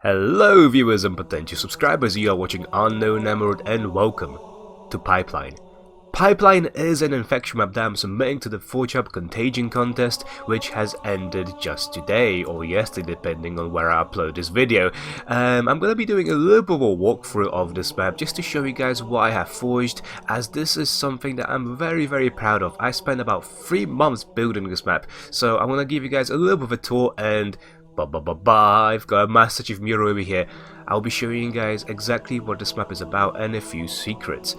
Hello viewers and potential subscribers, you are watching Unknown Emerald and welcome to Pipeline. Pipeline is an infection map that I'm submitting to the 4-chap contagion contest, which has ended just today or yesterday depending on where I upload this video. I'm going to be doing a little bit of a walkthrough of this map just to show you guys what I have forged, as this is something that I'm very proud of. I spent about 3 months building this map, so I'm going to give you guys a little bit of a tour and I've got a Master Chief mural over here. I'll be showing you guys exactly what this map is about and a few secrets.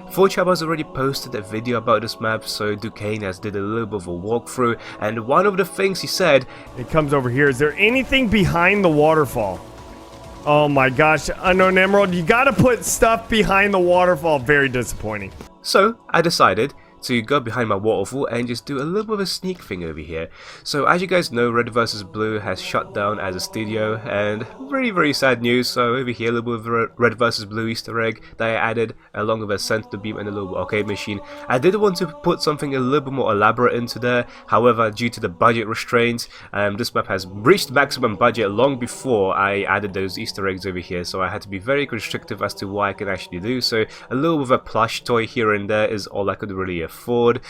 4chap has already posted a video about this map, so Duquesne has did a little bit of a walkthrough, and one of the things he said, it comes over here. Is there anything behind the waterfall? Oh my gosh, Unknown Emerald, you gotta put stuff behind the waterfall. Very disappointing. So I decided to go behind my waterfall and just do a little bit of a sneak thing over here. So as you guys know, Red vs Blue has shut down as a studio, and very sad news. So over here, a little bit of a Red vs Blue Easter egg that I added along with a center beam and a little arcade machine. I did want to put something a little bit more elaborate into there, however due to the budget restraints, this map has reached maximum budget long before I added those Easter eggs over here, so I had to be very restrictive as to what I can actually do. So a little bit of a plush toy here and there is all I could really afford.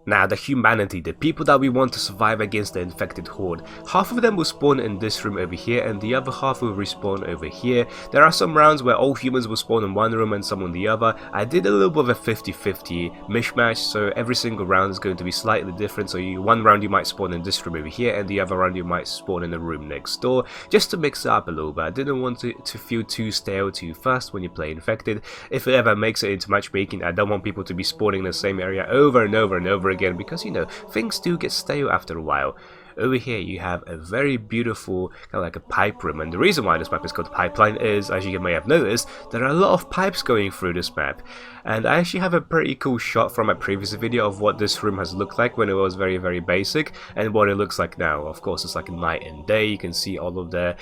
Now the humanity, the people that we want to survive against the infected horde, half of them will spawn in this room over here and the other half will respawn over here. There are some rounds where all humans will spawn in one room and some in the other. I did a little bit of a 50-50 mishmash, so every single round is going to be slightly different. So one round you might spawn in this room over here and the other round you might spawn in the room next door, just to mix it up a little bit. I didn't want it to feel too stale too fast when you play infected. If it ever makes it into matchmaking, I don't want people to be spawning in the same area over and over again, because you know things do get stale after a while. Over here you have a very beautiful kind of like a pipe room, and the reason why this map is called Pipeline is, as you may have noticed, there are a lot of pipes going through this map. And I actually have a pretty cool shot from my previous video of what this room has looked like when it was very basic and what it looks like now. Of course, it's like night and day. You can see all of the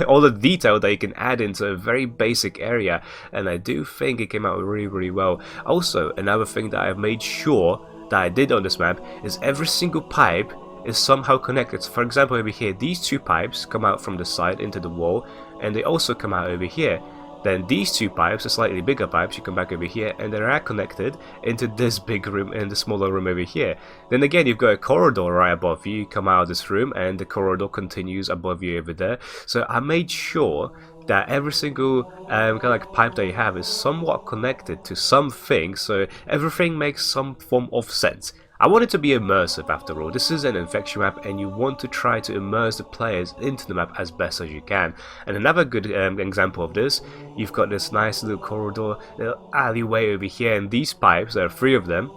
all the detail that you can add into a very basic area, and I do think it came out really well. Also, another thing that I've made sure that I did on this map is every single pipe is somehow connected. So for example, over here, these two pipes come out from the side into the wall, and they also come out over here. Then these two pipes, the slightly bigger pipes, you come back over here and they are connected into this big room and the smaller room over here. Then again, you've got a corridor right above you. You come out of this room and the corridor continues above you over there. So I made sure that every single kind of like pipe that you have is somewhat connected to something, so everything makes some form of sense. I want it to be immersive after all. This is an infection map and you want to try to immerse the players into the map as best as you can. And another good example of this, you've got this nice little corridor, little alleyway over here, and these pipes, there are 3 of them,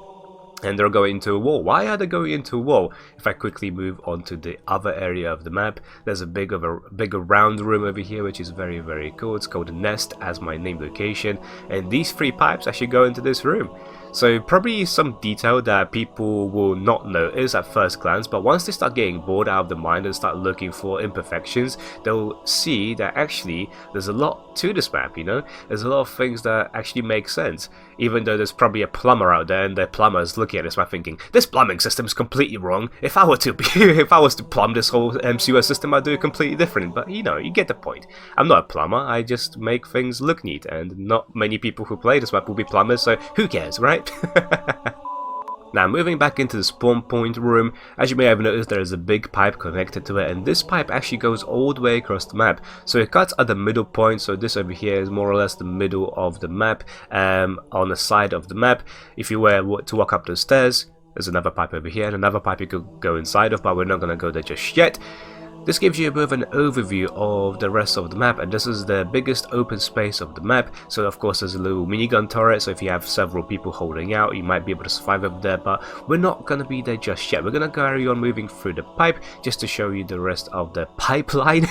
and they're going into a wall. Why are they going into a wall? If I quickly move on to the other area of the map, there's a bigger round room over here, which is very cool. It's called Nest as my name location, and these 3 pipes actually go into this room. So probably some detail that people will not notice at first glance, but once they start getting bored out of the mind and start looking for imperfections, they'll see that actually there's a lot to this map, you know? There's a lot of things that actually make sense, even though there's probably a plumber out there and the plumber is looking at this map thinking, this plumbing system is completely wrong. If I were to if I was to plumb this whole sewer system, I'd do it completely different. But you know, you get the point. I'm not a plumber, I just make things look neat, and not many people who play this map will be plumbers, so who cares, right? Now moving back into the spawn point room, as you may have noticed, there is a big pipe connected to it, and this pipe actually goes all the way across the map. So it cuts at the middle point, so this over here is more or less the middle of the map, on the side of the map. If you were to walk up the stairs, there's another pipe over here and another pipe you could go inside of, but we're not going to go there just yet. This gives you a bit of an overview of the rest of the map, and this is the biggest open space of the map. So of course there's a little minigun turret, so if you have several people holding out, you might be able to survive up there, but we're not going to be there just yet. We're going to carry on moving through the pipe just to show you the rest of the pipeline.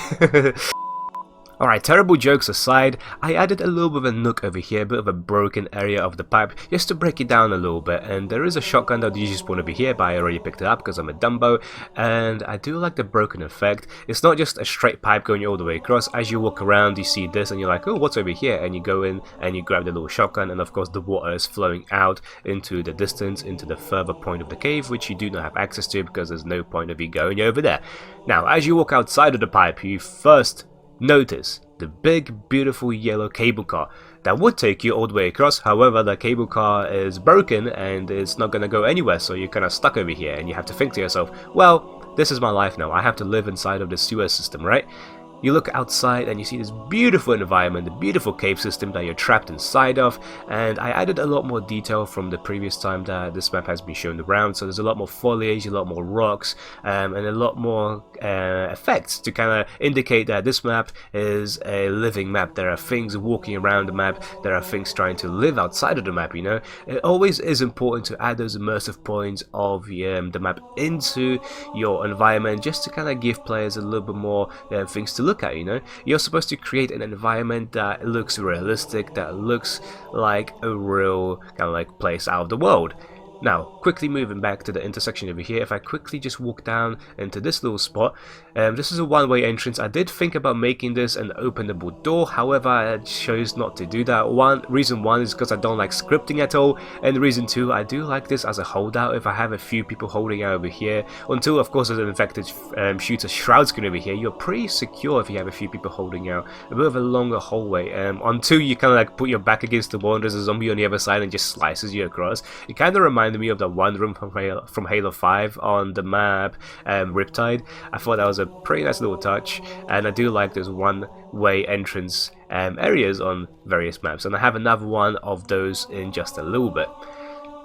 Alright, terrible jokes aside, I added a little bit of a nook over here, a bit of a broken area of the pipe, just to break it down a little bit. And there is a shotgun that usually spawn over here, but I already picked it up because I'm a Dumbo. And I do like the broken effect. It's not just a straight pipe going all the way across. As you walk around, you see this and you're like, oh, what's over here? And you go in and you grab the little shotgun, and of course the water is flowing out into the distance, into the further point of the cave, which you do not have access to because there's no point of you going over there. Now, as you walk outside of the pipe, you first notice the big beautiful yellow cable car that would take you all the way across. However, the cable car is broken and it's not going to go anywhere, so you're kind of stuck over here and you have to think to yourself, well, this is my life now, I have to live inside of the sewer system, right? You look outside and you see this beautiful environment, the beautiful cave system that you're trapped inside of, and I added a lot more detail from the previous time that this map has been shown around, so there's a lot more foliage, a lot more rocks, and a lot more effects to kind of indicate that this map is a living map. There are things walking around the map, there are things trying to live outside of the map, you know. It always is important to add those immersive points of the map into your environment, just to kind of give players a little bit more things to look at, you know. You're supposed to create an environment that looks realistic, that looks like a real kind of like place out of the world. Now, quickly moving back to the intersection over here, if I quickly just walk down into this little spot, this is a one-way entrance. I did think about making this an openable door, however, I chose not to do that. Reason one is because I don't like scripting at all, and reason two, I do like this as a holdout. If I have a few people holding out over here, until of course there's an infected shooter shroud screen over here, you're pretty secure if you have a few people holding out. A bit of a longer hallway, until you kind of like put your back against the wall and there's a zombie on the other side and just slices you across. It kind of reminds me of the one room from Halo 5 on the map Riptide. I thought that was a pretty nice little touch, and I do like those one-way entrance areas on various maps, and I have another one of those in just a little bit.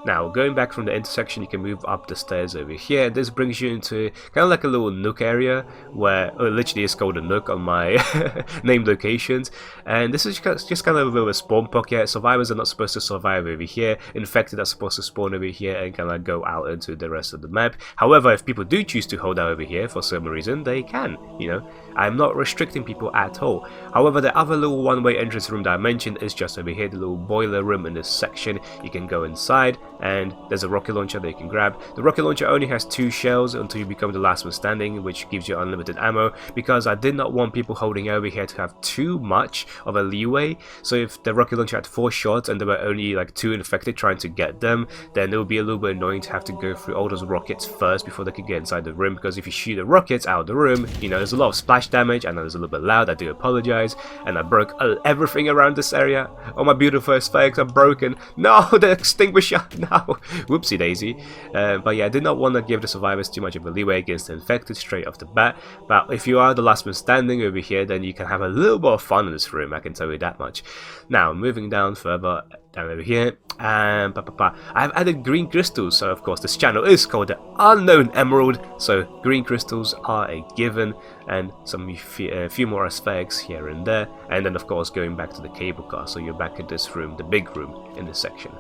Now, going back from the intersection, you can move up the stairs over here. This brings you into kind of like a little nook area where, literally it's called a nook on my named locations. And this is just kind of a little spawn pocket. Survivors are not supposed to survive over here. Infected are supposed to spawn over here and kind of go out into the rest of the map. However, if people do choose to hold out over here for some reason, they can, you know. I'm not restricting people at all. However, the other little one-way entrance room that I mentioned is just over here, the little boiler room in this section. You can go inside, and there's a rocket launcher that you can grab. The rocket launcher only has 2 shells until you become the last one standing, which gives you unlimited ammo, because I did not want people holding over here to have too much of a leeway. So if the rocket launcher had 4 shots and there were only like 2 infected trying to get them, then it would be a little bit annoying to have to go through all those rockets first before they could get inside the room, because if you shoot the rockets out of the room, you know, there's a lot of splash damage. I know it's a little bit loud, I do apologize, and I broke everything around this area. Oh, my beautiful aspects are broken. No, the extinguisher, no. Whoopsie daisy. But yeah, I did not want to give the survivors too much of a leeway against the infected straight off the bat. But if you are the last one standing over here, then you can have a little bit of fun in this room, I can tell you that much. Now, moving down further, down over here, and I've added green crystals. So of course this channel is called the Unknown Emerald, so green crystals are a given, and a few more aspects here and there, and then of course going back to the cable car. So you're back in this room, the big room in this section.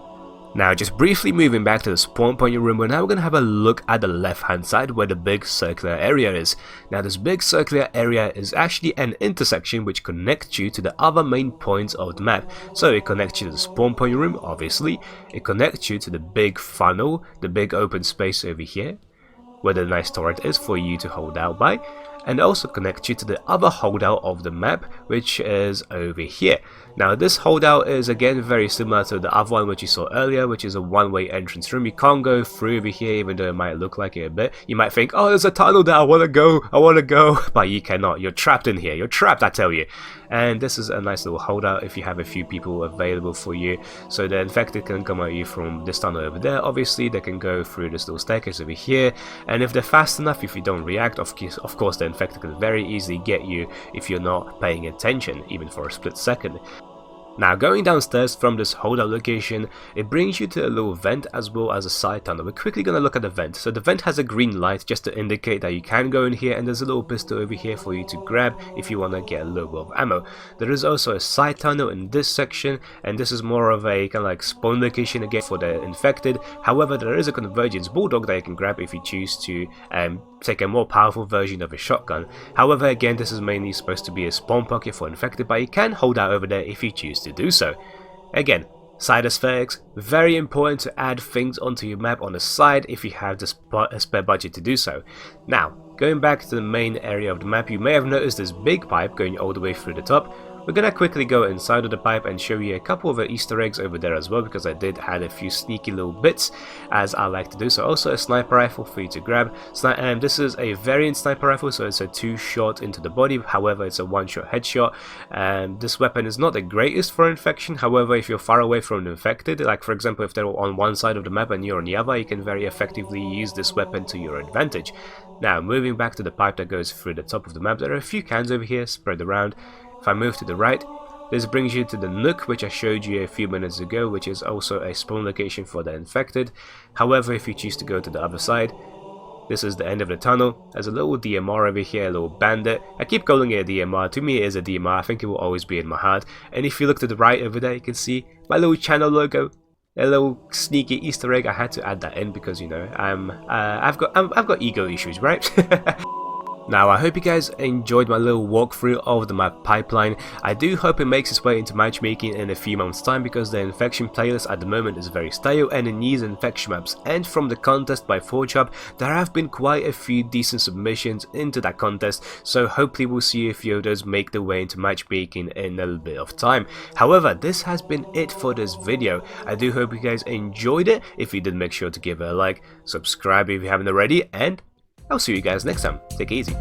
Now, just briefly moving back to the spawn point room, we're now going to have a look at the left hand side where the big circular area is. Now, this big circular area is actually an intersection which connects you to the other main points of the map. So it connects you to the spawn point room, obviously. It connects you to the big funnel, the big open space over here, where the nice turret is for you to hold out by. And also connect you to the other holdout of the map, which is over here. Now, this holdout is again very similar to the other one which you saw earlier, which is a one-way entrance room. You can't go through over here, even though it might look like it a bit. You might think, oh, there's a tunnel there, I want to go, but you cannot. You're trapped in here, you're trapped, I tell you. And this is a nice little holdout if you have a few people available for you. So the infected can come at you from this tunnel over there. Obviously, they can go through this little staircase over here. And if they're fast enough, if you don't react, of course the infected can very easily get you if you're not paying attention, even for a split second. Now going downstairs from this holdout location, it brings you to a little vent as well as a side tunnel. We're quickly going to look at the vent. So the vent has a green light just to indicate that you can go in here, and there's a little pistol over here for you to grab if you want to get a little bit of ammo. There is also a side tunnel in this section, and this is more of a kind of like spawn location again for the infected. However, there is a convergence bulldog that you can grab if you choose to take a more powerful version of a shotgun. However, again, this is mainly supposed to be a spawn pocket for infected, but you can hold out over there if you choose to do so. Again, side aesthetics, very important to add things onto your map on the side if you have the spare budget to do so. Now, going back to the main area of the map, you may have noticed this big pipe going all the way through the top. We're gonna quickly go inside of the pipe and show you a couple of Easter eggs over there as well, because I did add a few sneaky little bits as I like to do. So also a sniper rifle for you to grab. This is a variant sniper rifle, so it's a 2-shot into the body, however it's a 1-shot headshot. This weapon is not the greatest for infection, however if you're far away from the infected, like for example if they're on one side of the map and you're on the other, you can very effectively use this weapon to your advantage. Now moving back to the pipe that goes through the top of the map, there are a few cans over here spread around. If I move to the right, this brings you to the nook which I showed you a few minutes ago, which is also a spawn location for the infected. However, if you choose to go to the other side, this is the end of the tunnel. There's a little DMR over here, a little bandit. I keep calling it a DMR, to me it is a DMR, I think it will always be in my heart. And if you look to the right over there, you can see my little channel logo. A little sneaky Easter egg. I had to add that in because, you know, I've got ego issues, right? Now, I hope you guys enjoyed my little walkthrough of the map pipeline. I do hope it makes its way into matchmaking in a few months time, because the infection playlist at the moment is very stale and it needs infection maps. And from the contest by Forge Hub, there have been quite a few decent submissions into that contest, so hopefully we'll see a few of those make their way into matchmaking in a little bit of time. However, this has been it for this video. I do hope you guys enjoyed it. If you did, make sure to give it a like, subscribe if you haven't already, and I'll see you guys next time. Take it easy.